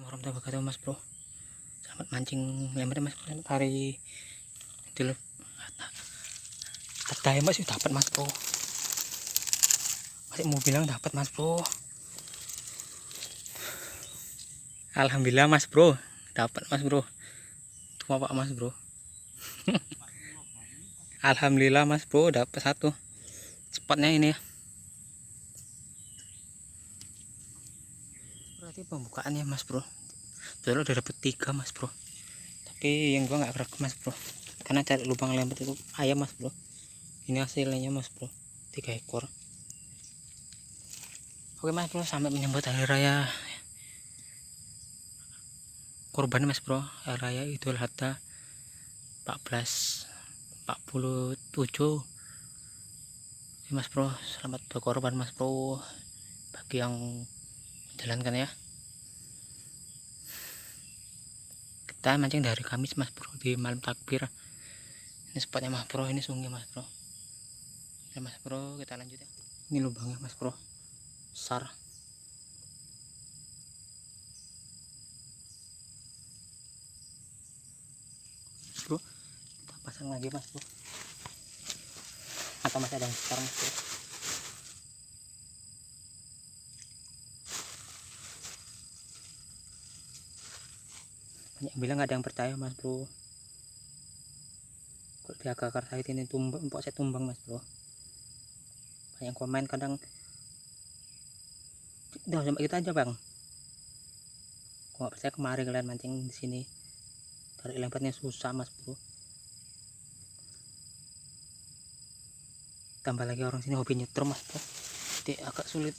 Warahmatullahi wabarakatuh mas bro. Selamat mancing lembar mas bro. Hari dulu ada mas dapat mas bro. Masih mau bilang dapat mas bro. Alhamdulillah mas bro, dapat mas bro. Cuma pak mas bro. Alhamdulillah mas bro, dapat satu. Spotnya ini ya. Berarti pembukaannya mas bro. Dulu udah dapet 3 mas bro. Tapi yang gua nggak kerekam mas bro. Karena cari lubang lembut itu ayam mas bro. Ini hasilnya mas bro, 3 ekor. Oke mas bro, sampai menyambut hari raya Kurban mas bro, hari raya Idul Adha 1447 ya mas bro. Selamat berkorban mas bro bagi yang menjalankan ya. Kita mancing dari Kamis mas bro di malam takbir. Ini spotnya mas bro, ini sungai mas bro ya mas bro. Kita lanjut ya. Ini lubangnya mas bro, besar. Bro, kita pasang lagi mas bro, atau masih ada yang besar mas bro. Banyak bilang ada yang percaya mas bro, kok di akar sawit ini tumbang, empok saya tumbang mas bro. Banyak komen kadang, udah sampai kita aja bang. Kok nggak percaya, kemarin kalian mancing di sini tarik lemparnya susah mas bro. Tambah lagi orang sini hobi nyetrum mas bro, jadi agak sulit.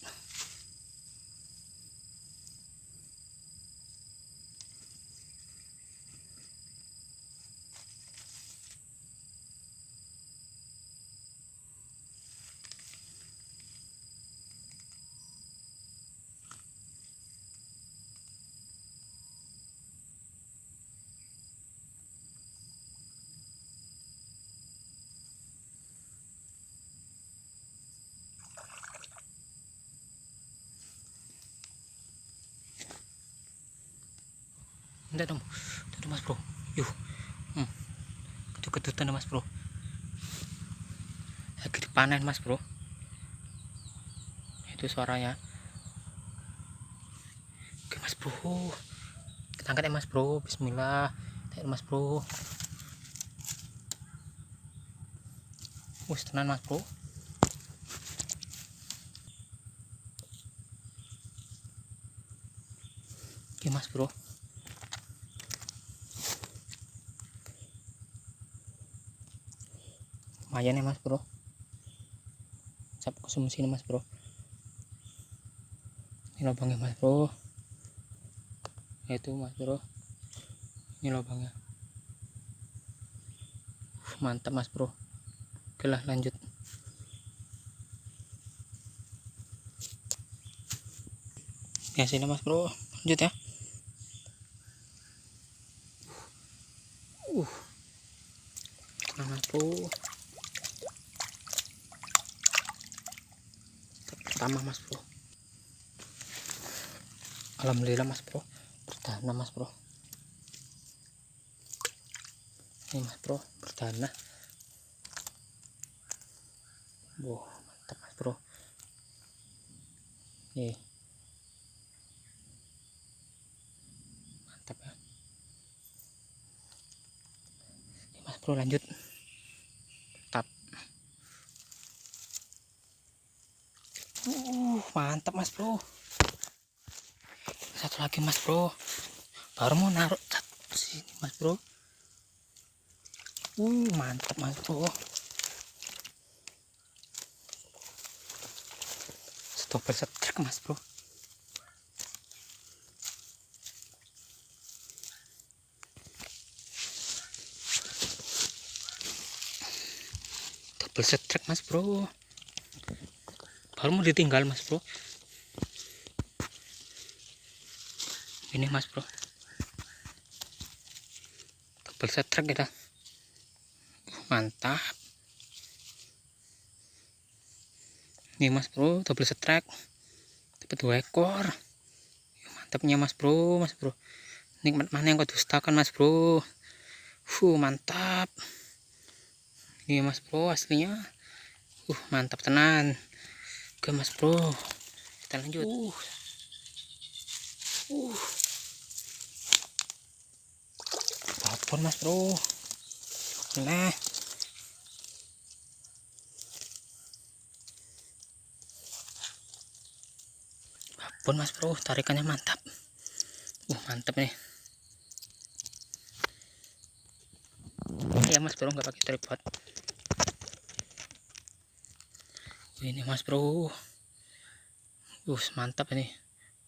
Enggak dong, tuh mas bro, yuh, ketutan mas bro, lagi dipanen mas bro, itu suaranya. Oke mas bro, kita angkat ya mas bro, bismillah. Tarik mas bro, tenan mas bro. Oke mas bro, lumayan ya mas bro, cap konsumsi ini mas bro. Ini lubangnya mas bro, itu mas bro, ini lubangnya. Mantap mas bro. Oke lah, lanjut ya sini mas bro, lanjut ya. Nah mas bro, pertama mas bro. Alhamdulillah mas bro, berdana mas bro. Ini mas bro, berdana. Wow, mantap mas bro. Nih, mantap ya. Ini mas bro, lanjut. Mantap. Mantap mas bro. Satu lagi mas bro, baru mau naruh sini mas bro. Mantap mas bro. Double setrek mas bro. Double setrek mas bro. Baru mau ditinggal mas bro. Ini mas bro, double setrek kita. Mantap. Ini mas bro, double setrek, dapat 2 ekor. mantapnya mas bro, nikmat mana yang kau dustakan mas bro. Mantap ini mas bro aslinya. Mantap tenan. Oke mas bro, kita lanjut. Apapun mas bro, nah apapun mas bro, tarikannya mantap. Mantap nih ya mas bro, nggak pakai tripod. Ini mas bro, mantap ini,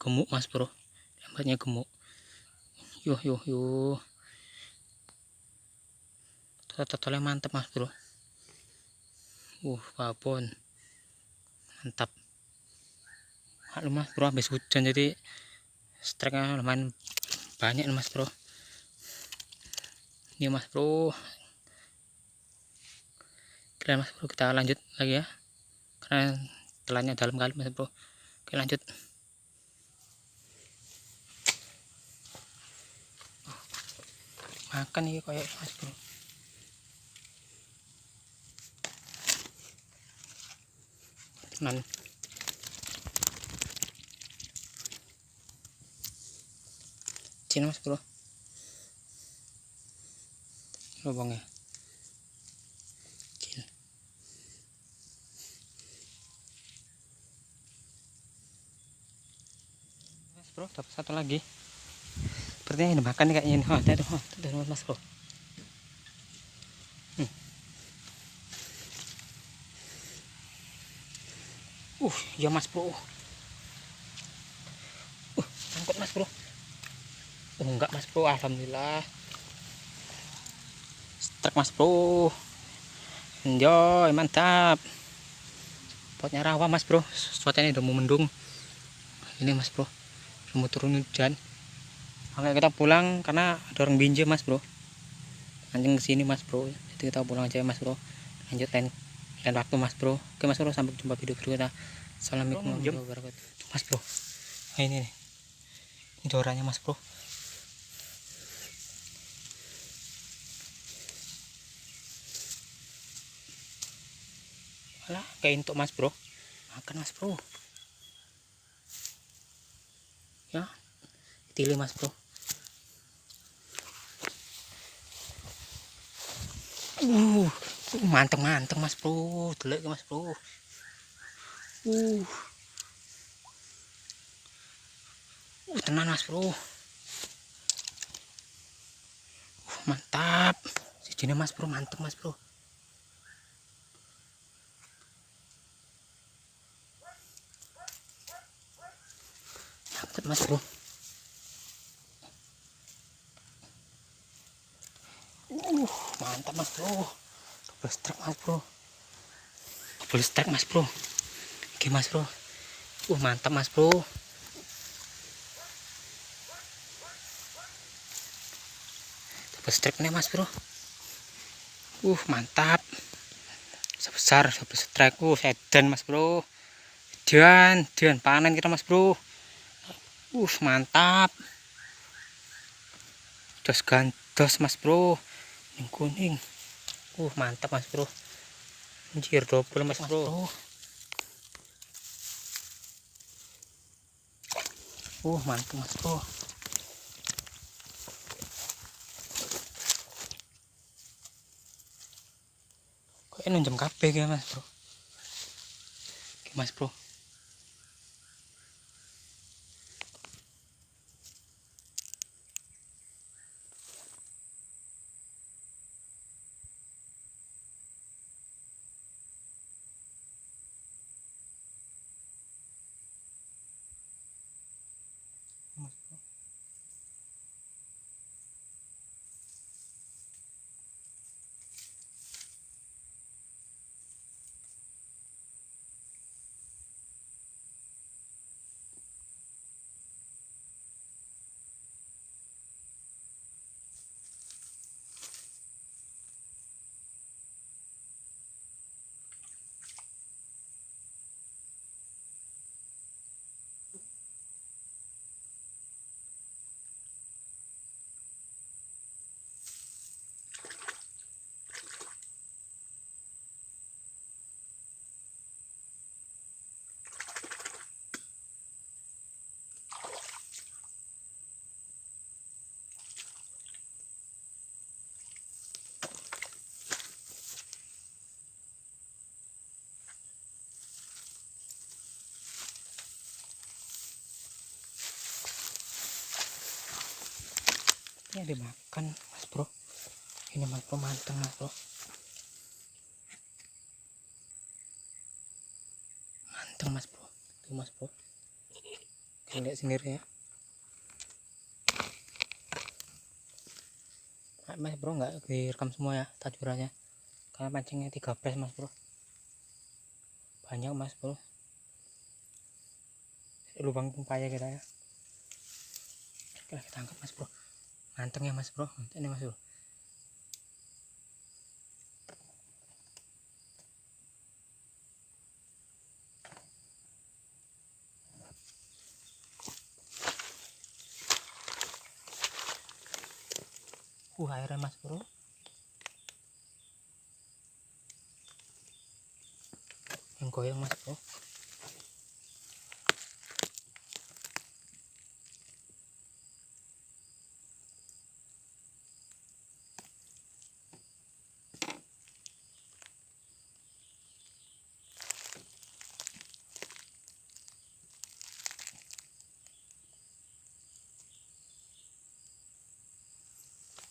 gemuk mas bro, lambatnya gemuk. Yuh totalnya mantap mas bro. Babon mantap. Halo mas bro, habis hujan jadi strike-nya lumayan banyak mas bro. Ini mas bro, keren mas bro, kita lanjut lagi ya karena telannya dalam kali mas bro. Oke lanjut. Makan nih kayak mas bro. Tenan. Cina mas bro, lubangnya kecil mas bro. Dapat satu lagi, sepertinya ini makan kayaknya ini. Tuh mas bro. Ya mas bro. Angkut mas bro. Enggak mas bro, alhamdulillah. Strike mas bro. Enjoy, mantap. Potnya rawa mas bro, cuacanya udah mau mendung. Ini mas bro, udah mau turun hujan. Makanya kita pulang karena ada orang binjai mas bro. Anjing kesini mas bro, jadi kita pulang aja mas bro. Lanjut lain waktu mas bro. Oke mas bro, sampai jumpa video berikutnya. Assalamualaikum warahmatullahi wabarakatuh. Mas bro, nah ini nih, ini doranya mas bro. Alah, kayak untuk mas bro, makan mas bro ya, pilih mas bro. Manteng mas bro, delek mas bro. Tenan mas bro. Mantap sini mas bro, mantep mas bro. Dapat mas bro. Mantap mas bro, double strike mas bro, double strike mas bro. Oke mas bro, mantap mas bro. Double strike nih mas bro. Mantap, sebesar double strike. Sedan mas bro, dan panen kita mas bro. Mantap, dos gandos mas bro, yang kuning. Mantap mas bro, anjir double mas bro. Mantap mas bro. Kok nunjem kabeh ya mas bro. Oke mas bro. ini dimakan mas bro. Ini mas bro, manteng mas bro, manteng mas bro. Tuh mas bro, kalian lihat sendiri ya mas bro, nggak direkam semua ya tajurannya karena pancingnya 3 pres mas bro, banyak mas bro. Lubang paya kita ya, kita angkat mas bro, manteng ya mas bro. Ini mas bro, airnya mas bro, yang goyang mas bro.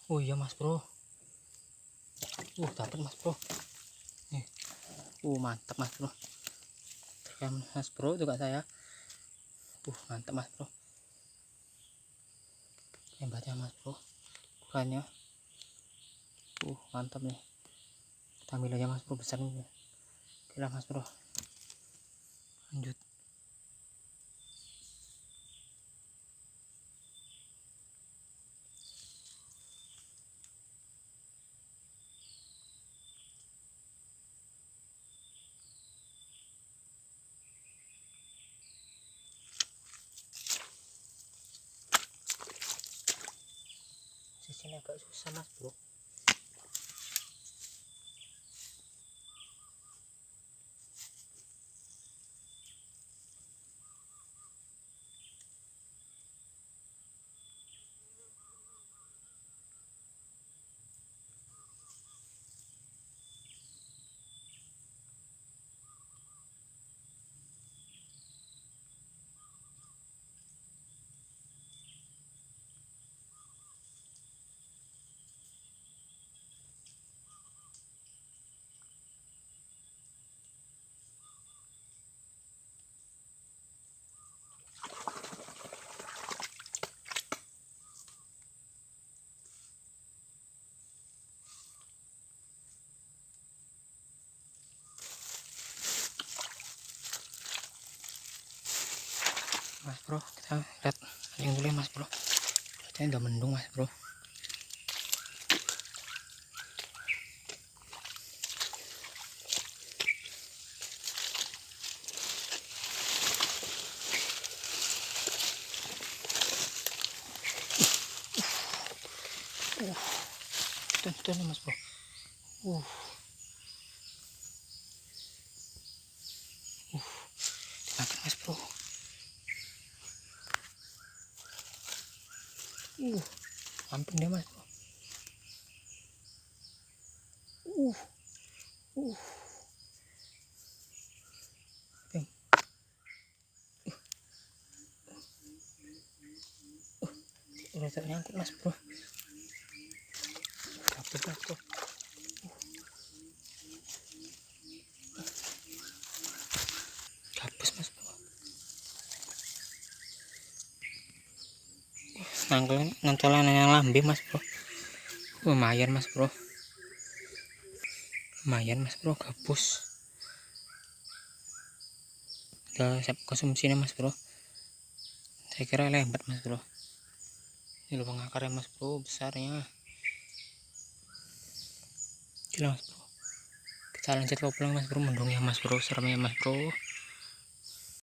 Oh iya mas bro, dapat mas bro nih. Mantap mas bro, terekam mas bro juga saya. Mantap mas bro, hebatnya mas bro ukurannya. Mantap nih, kita ambil aja mas bro, besar nih. Oke mas bro, lanjut. Sini agak susah mas bro. Mas bro, kita lihat yang dulu ya mas bro, cuacanya udah mendung mas bro. Tuh mas bro, dimakan mas bro. Ampun deh mas bro. Bing. Udah ternyangkut mas bro, dapet mas bro. Gabus mas bro, nangkelan yang lambe mas bro. Lumayan mas bro, lumayan mas bro, gabus. Udah siap konsumsinya mas bro, saya kira lebat mas bro. Ini lubang akarnya mas bro, besarnya. Gila mas bro, kita lanjut ke pulang mas bro, mendungnya mas bro, seremnya mas bro.